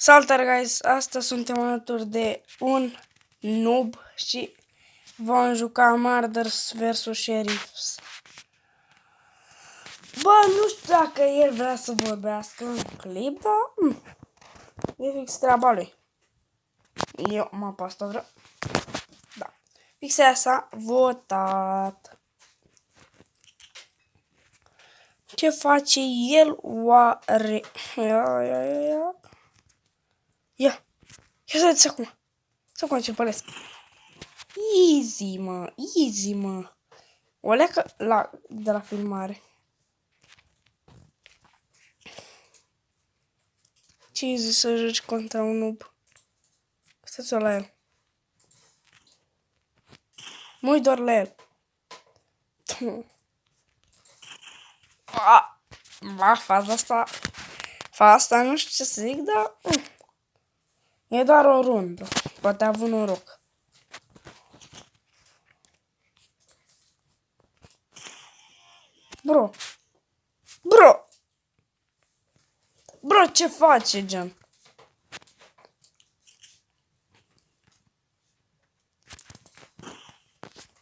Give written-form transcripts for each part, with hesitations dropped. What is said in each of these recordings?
Salutare, guys! Astăzi suntem alături de un noob și vom juca Murders vs Sheriffs. Bă, nu știu dacă el vrea să vorbească în clip, dar e fix treaba lui. Eu mapa asta vreau. Da. Fix aia s-a votat. Ce face el oare? Ia să vedeți acum. Să cum ce păresc. Easy, mă. Easy, mă. O leacă de la filmare. Ce easy să joci contra un noob. Stați-o la el. Mă uit doar la el. Faza asta nu știu ce să zic, dar e doar o rundă. Poate a avut noroc. Bro. Bro, ce face, gen?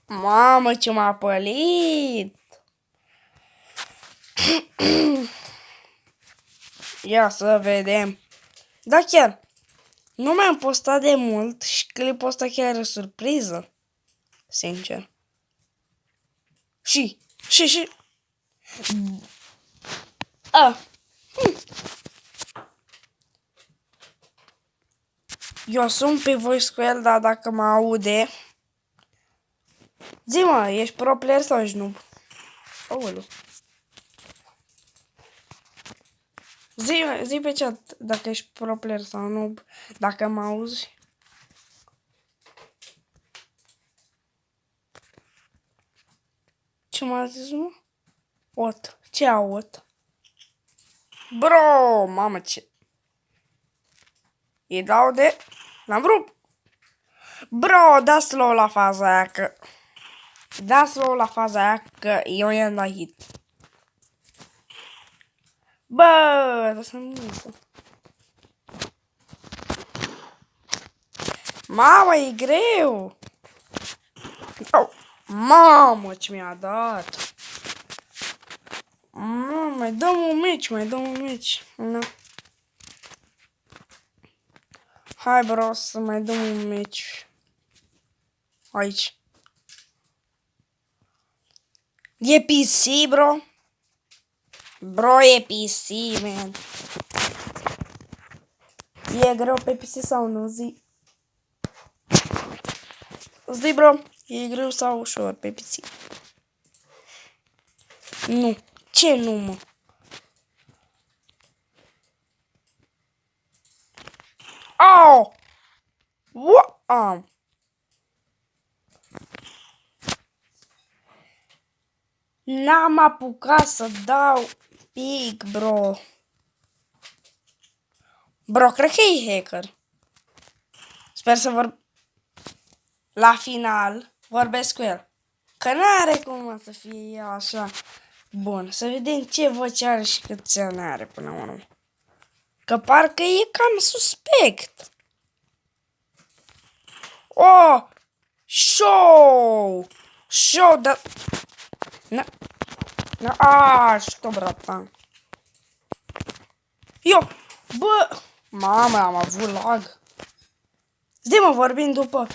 Mamă, ce m-a pălit! Ia să vedem. Da, chiar. Nu mi-am postat de mult și clipul ăsta chiar e surpriză. Sincer. Și. Eu sunt pe voice cu el, dar dacă mă aude... Zi, mă, ești pro player sau ești noob? Aoleu. Zi pe chat dacă ești pro player sau noob, dacă mă auzi. Ce m-a zis, mă? Ot. Ce aot? Bro, mamă, ce... Îi dau de... L-am rupt. Bro, da slow la faza aia că... Da slow la faza aia că eu i-am dat hit. Bă, da să-mi uită. Mamă, e greu. Oh, mamă, ce mi-a dat. Mamă, mai dăm un meci. No. Hai, bro, să mai dăm un meci. Aici. E PC, bro? Bro, e PC, man. E greu pe PC sau nu? Zi. Zi, bro. E greu sau ușor pe PC? Nu. Ce nu, mă? Au! What? N-am apucat să dau pic, bro. Bro, cred că e hacker. Sper să la final vorbesc cu el. Că n-are cum să fie așa. Bun, să vedem ce voce are și câți ani are până la urmă. Că parcă e cam suspect. Oh! Show, da... Что, bratан? Eu, bă! Mamă, am avut lag. Zi, mă, vorbim după.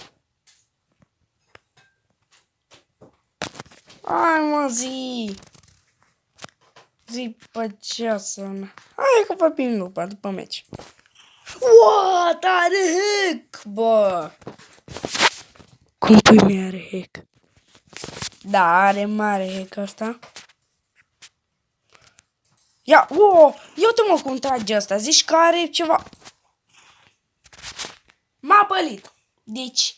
Hai, mă, zi. Zi pe ce să-mi... Hai că vorbim după meci. What? Are hack, bă! Cum pui mie are hack? Da, are mare hack ăsta. Ia, eu te mă cum trage ăsta, zici că are ceva... M-a pălit. Deci,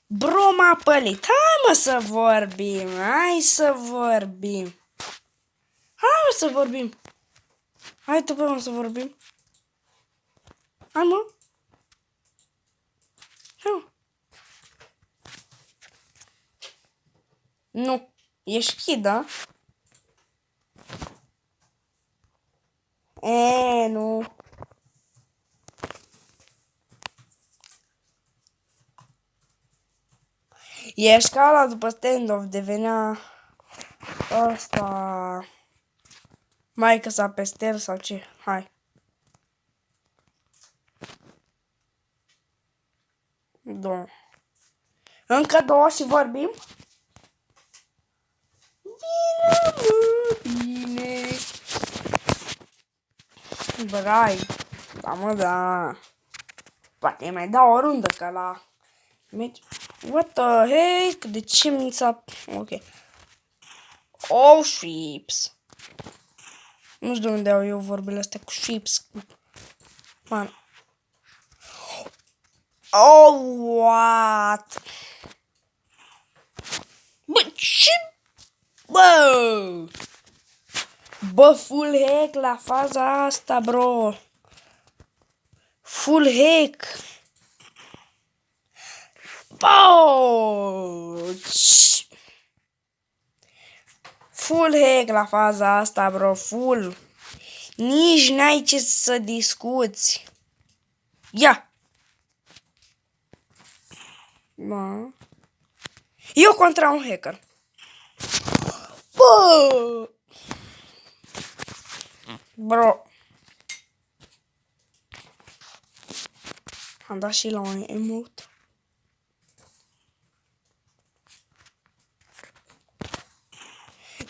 bro, m-a pălit. Hai, mă, să vorbim. Hai să vorbim. Hai tu, mă, să vorbim. Hai, mă. Hai, mă. Nu. Ești kid, da? Nu. E școala după stand-off, devenea asta... Maică sa pe stel sau ce? Hai. Da. Încă 2 și vorbim? Bine, mă, bine. Brai. Da, mă, da. Poate mai dau o rundă ca la... What the heck? De ce mi s-a... Ok. Oh, sheeps. Nu știu de unde au eu vorbele astea cu sheeps. Man. Oh, what? Bă, ce? Bă! Bă, full hack la faza asta, bro. Full hack. Bă! Full hack la faza asta, bro. Full. Nici n-ai ce să discuți. Ia! Da. Eu contra un hacker. Bă! Bro. Am dat și la un emote.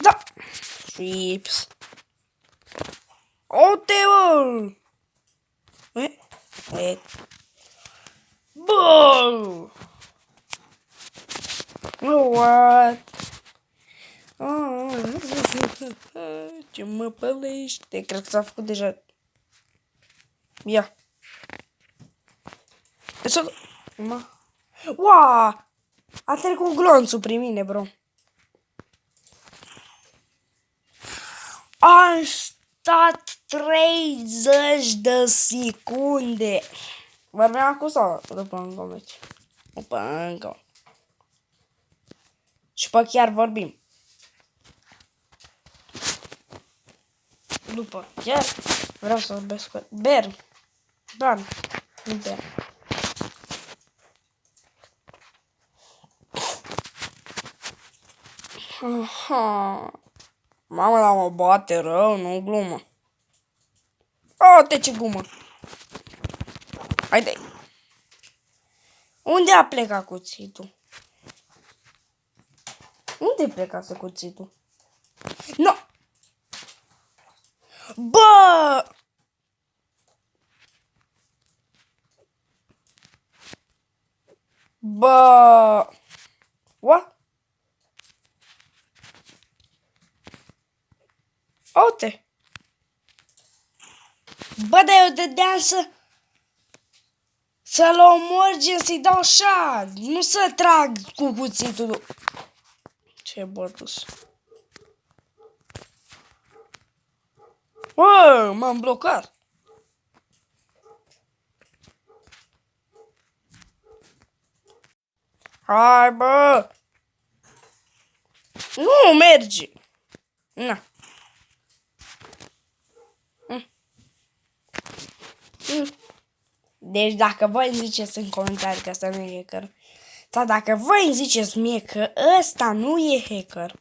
Da! Sweeps. O-te, bă! Bă! What? Ce mă pălește? Cred că s-a făcut deja. Ia. Wow! A trecut glonțul prin mine, bro. Am stat 30 de secunde. Vorbim acum sau după încă meci? După încă. Și pe chiar vorbim. După chiar vreau să vorbesc cu Bern. Dan. Nu Bern. Mama, la mă bate rău, nu glumă. O, ce gumă. Haide. Unde a plecat cuțitul? Unde plecase cuțitul? No! Bă! Bă! What? Uite! Bă, dar eu dădeam să-l omor, gen, să-i dau așa, nu să trag cu cuțitul. Ce bătus. Bă, m-am blocat. Hai, bă! Nu merge. Na. Deci dacă voi îmi ziceți în comentarii că ăsta nu e hacker, sau dacă voi îmi ziceți mie că ăsta nu e hacker,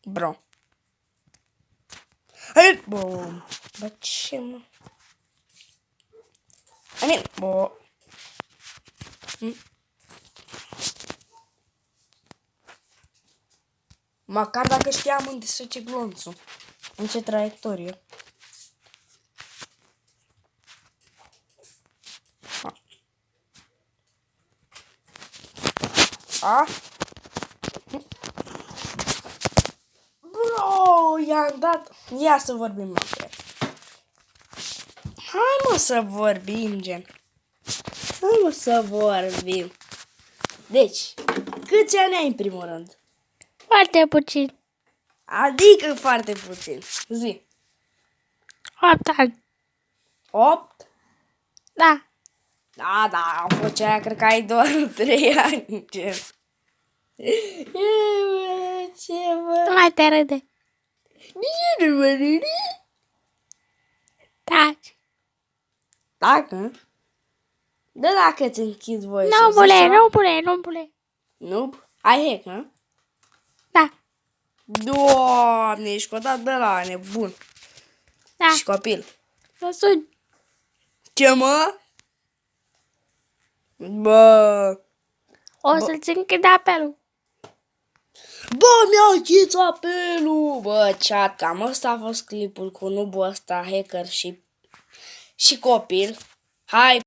bro. Hai, bă, ce mă? Bă. Măcar dacă știam unde se duce glonțul, în ce traiectorie. A? Bro, i-am dat. Ia să vorbim mai pe. Hai mă să vorbim, gen. Hai mă să vorbim. Deci, câți ani ai în primul rând? Foarte puțin. Adică foarte puțin. Zi. 8 ani. 8? Da. Da, am fost aia, cred că ai doar 3 ani, gen. Ce bă? Nu mai te râde. Nici nu mă râde. Taci. Dacă? Da, dacă ți închid voi. Nu pune, nu pune, nu pune. Noob? Ai hack, nu? Da. Doamne, ești cotat de la nebun. Da. Și copil. Să suni. Ce, mă? Bă, O să-ți închid apelul. bă, mi-a închis apelul. Bă, chat, cam ăsta a fost clipul cu nubul ăsta, hacker și copil. Hai!